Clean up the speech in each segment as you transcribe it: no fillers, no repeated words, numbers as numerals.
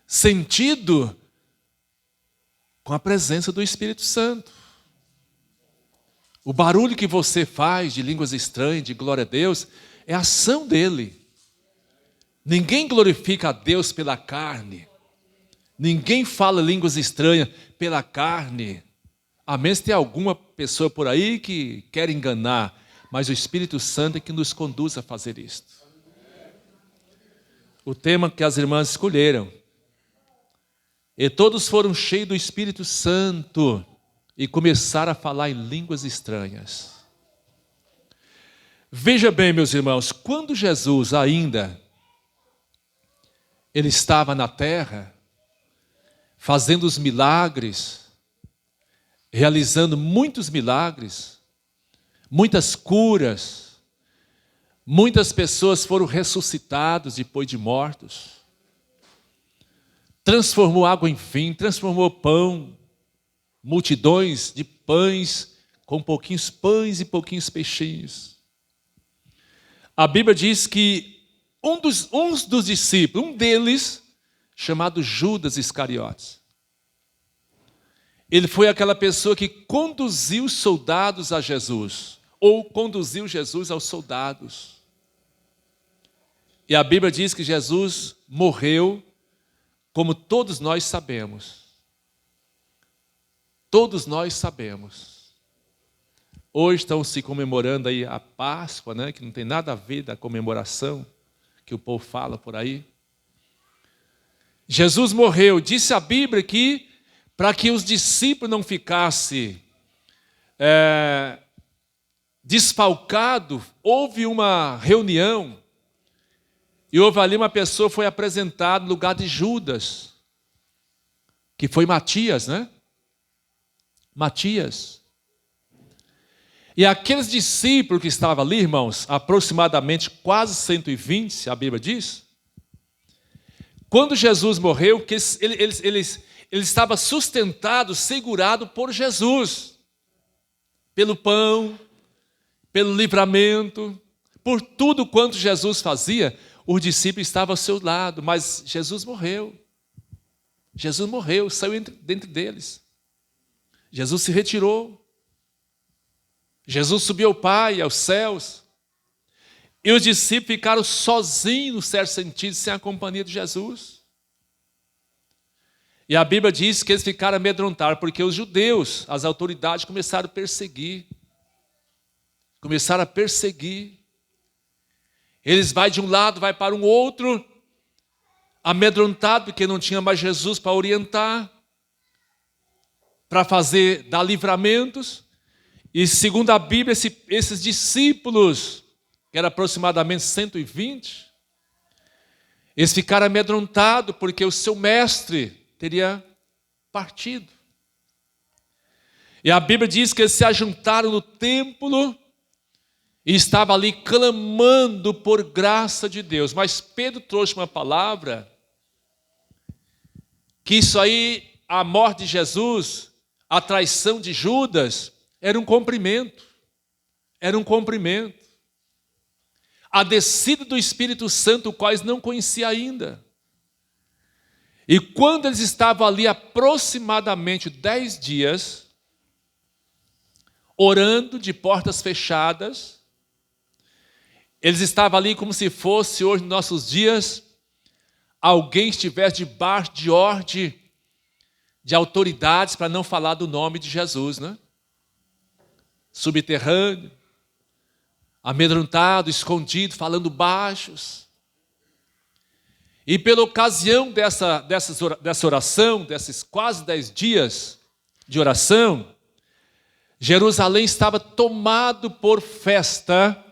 sentido com a presença do Espírito Santo. O barulho que você faz de línguas estranhas, de glória a Deus, é a ação dele. Ninguém glorifica a Deus pela carne. Ninguém fala línguas estranhas pela carne. A menos que tenha alguma pessoa por aí que quer enganar. Mas o Espírito Santo é que nos conduz a fazer isto. O tema que as irmãs escolheram. E todos foram cheios do Espírito Santo e começaram a falar em línguas estranhas. Veja bem, meus irmãos, quando Jesus ainda ele estava na terra, fazendo os milagres, realizando muitos milagres, muitas curas, muitas pessoas foram ressuscitadas depois de mortos, transformou água em vinho, transformou pão, multidões de pães, com pouquinhos pães e pouquinhos peixinhos. A Bíblia diz que um dos discípulos, um deles, chamado Judas Iscariotes, ele foi aquela pessoa que conduziu os soldados a Jesus, ou conduziu Jesus aos soldados. E a Bíblia diz que Jesus morreu, como todos nós sabemos. Todos nós sabemos. Hoje estão se comemorando aí a Páscoa, né, que não tem nada a ver da comemoração que o povo fala por aí. Jesus morreu. Disse a Bíblia que para que os discípulos não ficassem desfalcados, houve uma reunião e houve ali uma pessoa que foi apresentada no lugar de Judas, que foi Matias, né? Matias. E aqueles discípulos que estavam ali, irmãos, aproximadamente quase 120, a Bíblia diz, quando Jesus morreu, que eles estavam sustentados, segurados por Jesus, pelo pão, pelo livramento, por tudo quanto Jesus fazia, os discípulos estavam ao seu lado, mas Jesus morreu. Jesus morreu, saiu dentre deles. Jesus se retirou. Jesus subiu ao Pai, aos céus. E os discípulos ficaram sozinhos, no certo sentido, sem a companhia de Jesus. E a Bíblia diz que eles ficaram amedrontados, porque os judeus, as autoridades, começaram a perseguir. Começaram a perseguir. Eles vão de um lado, vai para um outro, amedrontado, porque não tinha mais Jesus para orientar, para dar livramentos. E segundo a Bíblia, esses discípulos, que eram aproximadamente 120, eles ficaram amedrontados porque o seu mestre teria partido. E a Bíblia diz que eles se ajuntaram no templo e estavam ali clamando por graça de Deus. Mas Pedro trouxe uma palavra que isso aí, a morte de Jesus, a traição de Judas, era um cumprimento. Era um cumprimento. A descida do Espírito Santo, o qual eles não conheciam ainda. E quando eles estavam ali aproximadamente 10 dias, orando de portas fechadas, eles estavam ali como se fosse hoje, nos nossos dias, alguém estivesse debaixo de ordem de autoridades para não falar do nome de Jesus, né? Subterrâneo, amedrontado, escondido, falando baixos. E pela ocasião dessa oração, desses quase 10 dias de oração, Jerusalém estava tomado por festa,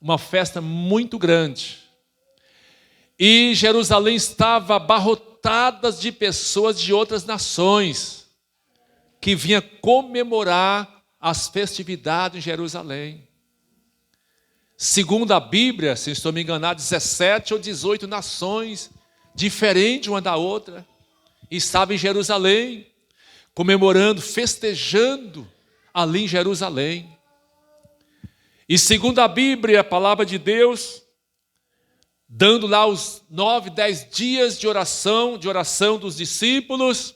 uma festa muito grande. E Jerusalém estava abarrotada de pessoas de outras nações que vinham comemorar as festividades em Jerusalém. Segundo a Bíblia, se estou me enganado, 17 ou 18 nações diferentes uma da outra estavam em Jerusalém, comemorando, festejando ali em Jerusalém. E segundo a Bíblia, a palavra de Deus, dando lá os 9, 10 dias de oração dos discípulos,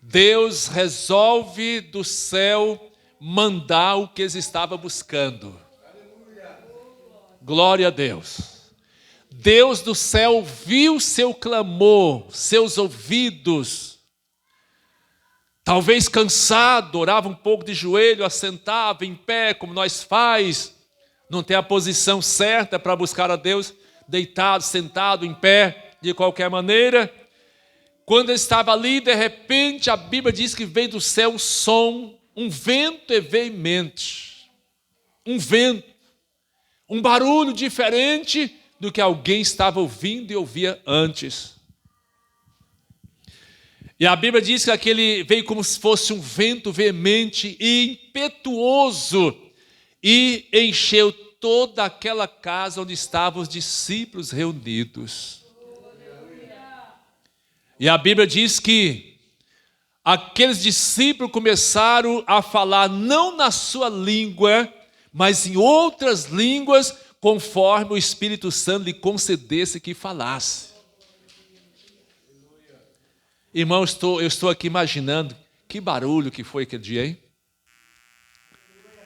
Deus resolve do céu mandar o que eles estavam buscando. Glória a Deus. Deus do céu ouviu seu clamor, seus ouvidos. Talvez cansado, orava um pouco de joelho, assentava em pé, como nós faz. Não tem a posição certa para buscar a Deus, deitado, sentado, em pé, de qualquer maneira. Quando ele estava ali, de repente, a Bíblia diz que veio do céu um som, um vento veemente. Um vento, um barulho diferente do que alguém estava ouvindo e ouvia antes. E a Bíblia diz que aquele veio como se fosse um vento veemente e impetuoso e encheu toda aquela casa onde estavam os discípulos reunidos. E a Bíblia diz que aqueles discípulos começaram a falar não na sua língua, mas em outras línguas, conforme o Espírito Santo lhe concedesse que falasse. Irmão, eu estou aqui imaginando que barulho que foi aquele dia, hein?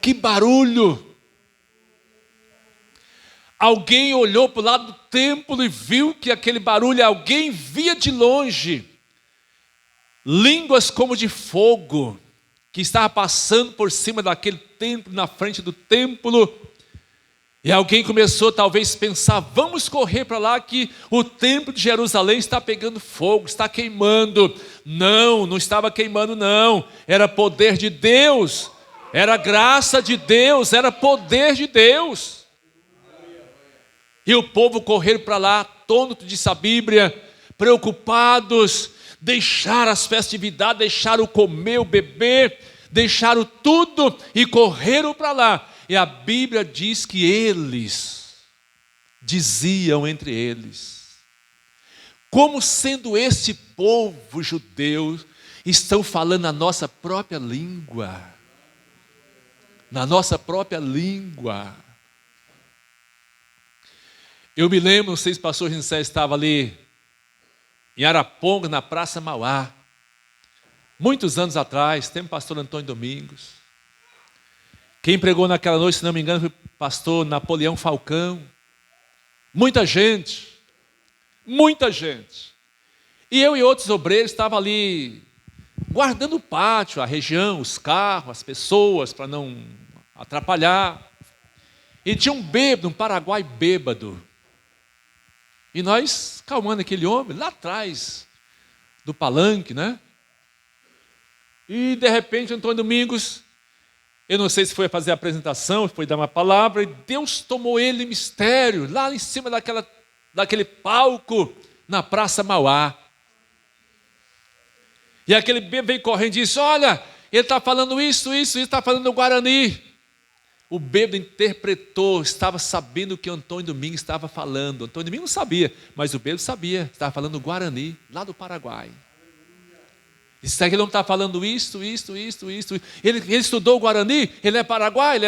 Que barulho! Alguém olhou para o lado do templo e viu que aquele barulho, alguém via de longe línguas como de fogo, que estava passando por cima daquele templo, na frente do templo. E alguém começou talvez a pensar, vamos correr para lá que o templo de Jerusalém está pegando fogo, está queimando. Não, não estava queimando não, era poder de Deus, era graça de Deus, era poder de Deus. E o povo correram para lá, atônito, disse a Bíblia, preocupados, deixaram as festividades, deixaram o comer, o beber, deixaram tudo e correram para lá. E a Bíblia diz que eles diziam entre eles, como sendo esse povo judeu, estão falando a nossa própria língua. Na nossa própria língua. Eu me lembro, não sei se o pastor Ginsé estava ali em Araponga, na Praça Mauá, muitos anos atrás, tem o pastor Antônio Domingos. Quem pregou naquela noite, se não me engano, foi o pastor Napoleão Falcão. Muita gente. E eu e outros obreiros estavam ali guardando o pátio, a região, os carros, as pessoas, para não atrapalhar. E tinha um bêbado, um paraguai bêbado. E nós calmando aquele homem lá atrás do palanque, né? E de repente Antônio Domingos, eu não sei se foi fazer a apresentação, foi dar uma palavra, e Deus tomou ele em mistério, lá em cima daquele palco, na Praça Mauá. E aquele bêbado veio correndo e disse, olha, ele está falando isso, está falando no Guarani. O bêbado interpretou, estava sabendo o que Antônio Domingos estava falando. Antônio Domingos não sabia, mas o bêbado sabia, estava falando no Guarani, lá do Paraguai. Disse que ele não está falando isso. Ele estudou o Guarani, ele é Paraguai.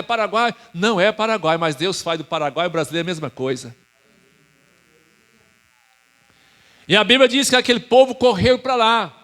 Não é Paraguai, mas Deus faz do Paraguai e o brasileiro a mesma coisa. E a Bíblia diz que aquele povo correu para lá.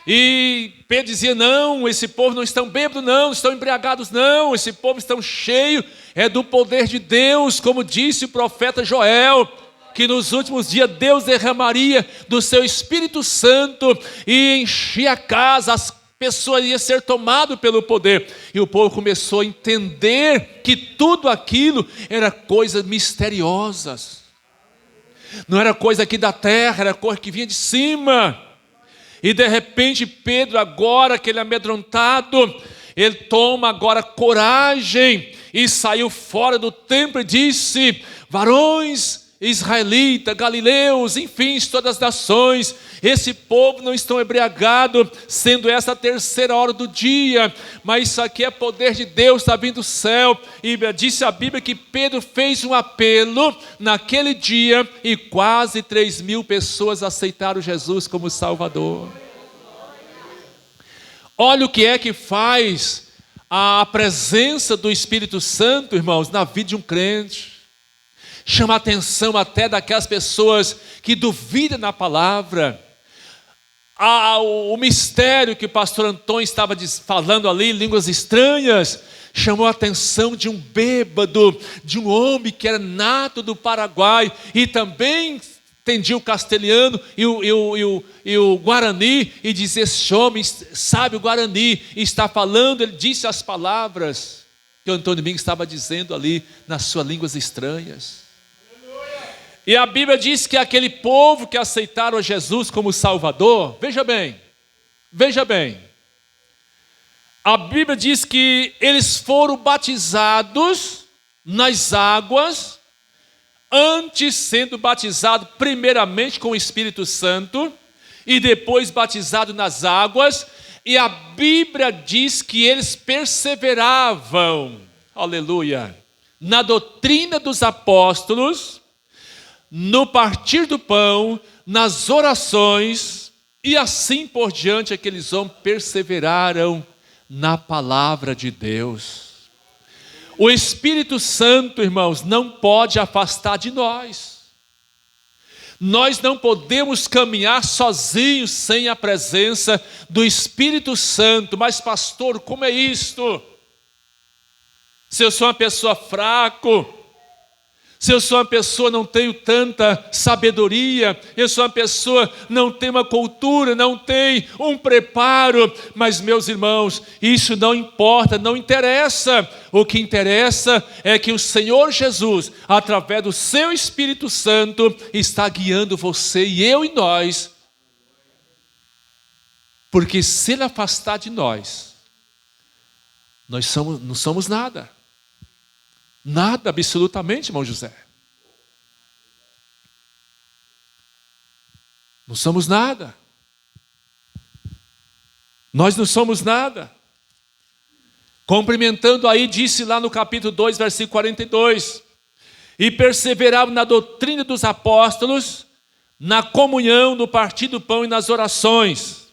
E Pedro dizia, não, esse povo não estão bêbados não estão embriagados não, esse povo estão cheio, é do poder de Deus, como disse o profeta Joel, que nos últimos dias Deus derramaria do seu Espírito Santo e enchia a casa, as pessoas iam ser tomadas pelo poder. E o povo começou a entender que tudo aquilo era coisas misteriosas. Não era coisa aqui da terra, era coisa que vinha de cima. E de repente Pedro agora, aquele amedrontado, ele toma agora coragem e saiu fora do templo e disse, varões israelitas, galileus, enfim, todas as nações, esse povo não estão embriagados, sendo essa a terceira hora do dia, mas isso aqui é poder de Deus, está vindo do céu. E disse a Bíblia que Pedro fez um apelo naquele dia e quase 3.000 pessoas aceitaram Jesus como Salvador. Olha o que é que faz a presença do Espírito Santo, irmãos, na vida de um crente. chama a atenção até daquelas pessoas que duvidam na palavra. O mistério que o pastor Antônio estava falando ali, línguas estranhas, chamou a atenção de um bêbado, de um homem que era nato do Paraguai e também entendia o castelhano e o guarani, e dizia: esse homem sabe o guarani, e está falando, ele disse as palavras que o Antônio Domingos estava dizendo ali nas suas línguas estranhas. E a Bíblia diz que aquele povo que aceitaram a Jesus como Salvador, veja bem, a Bíblia diz que eles foram batizados nas águas, antes sendo batizados primeiramente com o Espírito Santo, e depois batizado nas águas, e a Bíblia diz que eles perseveravam, aleluia, na doutrina dos apóstolos, no partir do pão, nas orações, e assim por diante aqueles homens perseveraram na palavra de Deus. O Espírito Santo, irmãos, não pode afastar de nós. Nós não podemos caminhar sozinhos sem a presença do Espírito Santo. Mas pastor, como é isto? Se eu sou uma pessoa fraca, se eu sou uma pessoa não tenho tanta sabedoria, eu sou uma pessoa não tenho uma cultura, não tenho um preparo, mas meus irmãos, isso não importa, não interessa. O que interessa é que o Senhor Jesus, através do seu Espírito Santo, está guiando você e eu e nós, porque se Ele afastar de nós, não somos nada. Nada, absolutamente, irmão José. Não somos nada. Nós não somos nada. Complementando aí, disse lá no capítulo 2, versículo 42. E perseveravam na doutrina dos apóstolos, na comunhão, no partir do pão e nas orações.